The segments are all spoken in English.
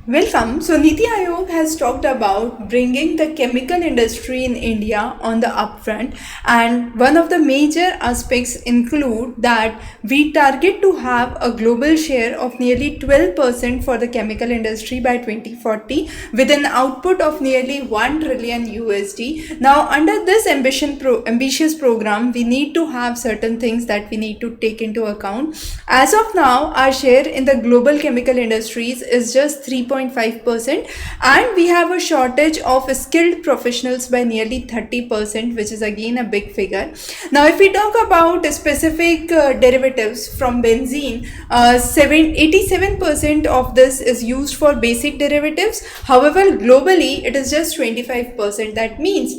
Welcome. So, Niti Aayog has talked about bringing the chemical industry in India on the upfront, and one of the major aspects include that we target to have a global share of nearly 12% for the chemical industry by 2040, with an output of nearly 1 trillion USD. Now, under this ambitious program, we need to have certain things that we need to take into account. As of now, our share in the global chemical industries is just 3.5%, and we have a shortage of skilled professionals by nearly 30%, which is again a big figure. Now, if we talk about specific derivatives from benzene, 87% of this is used for basic derivatives. However, globally, it is just 25%. That means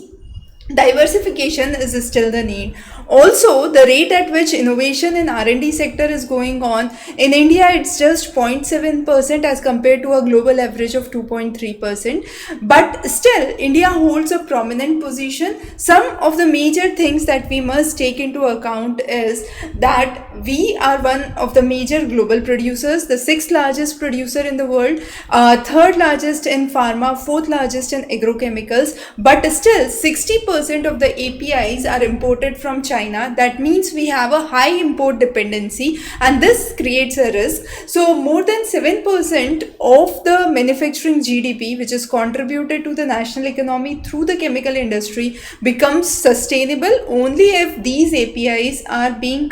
diversification is still the need. Also, the rate at which innovation in R&D sector is going on in India, it's just 0.7% as compared to a global average of 2.3%. But still, India holds a prominent position. Some of the major things that we must take into account is that we are one of the major global producers, the sixth largest producer in the world, third largest in pharma, fourth largest in agrochemicals. But still, 60% of the APIs are imported from China. That means we have a high import dependency, and this creates a risk. So, more than 7% of the manufacturing GDP, which is contributed to the national economy through the chemical industry, becomes sustainable only if these APIs are being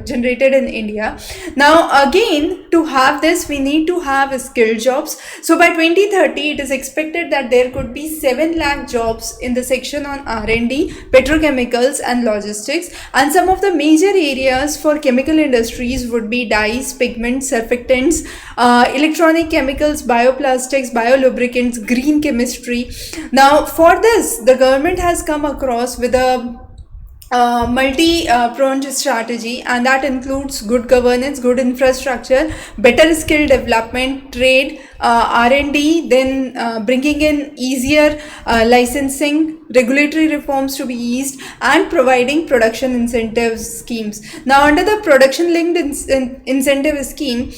generated in India. Now, again, to have this, we need to have skilled jobs. So, by 2030, it is expected that there could be 7 lakh jobs in the section on R&D, petrochemicals and logistics, and some of the major areas for chemical industries would be dyes, pigments, surfactants, electronic chemicals, bioplastics, biolubricants, green chemistry. Now, for this, the government has come across with a multi-pronged strategy, and that includes good governance, good infrastructure, better skill development, trade, R&D, then bringing in easier licensing, regulatory reforms to be eased, and providing production incentive schemes. Now, under the production linked incentive scheme,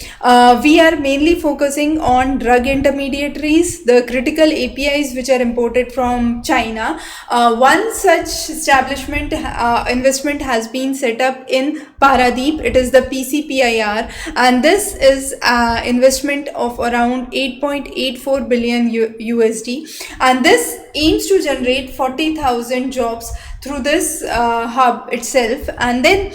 we are mainly focusing on drug intermediaries, the critical APIs which are imported from China. One such establishment investment has been set up in Paradeep. It is the PCPIR, and this is investment of around 8.84 billion USD, and this aims to generate 40,000 jobs through this hub itself, and then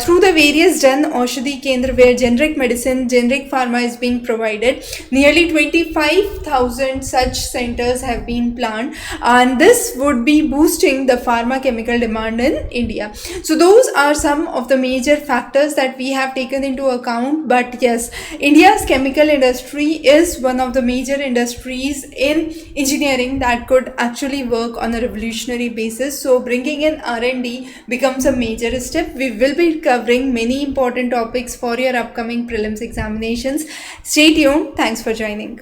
through the various Jan Aushadhi Kendra, where generic medicine, generic pharma is being provided, nearly 25,000 such centers have been planned, and this would be boosting the pharma chemical demand in India. So those are some of the major factors that we have taken into account. But yes, India's chemical industry is one of the major industries in engineering that could actually work on a revolutionary basis. So bringing in R&D becomes a major step. We will be covering many important topics for your upcoming prelims examinations. Stay tuned. Thanks for joining.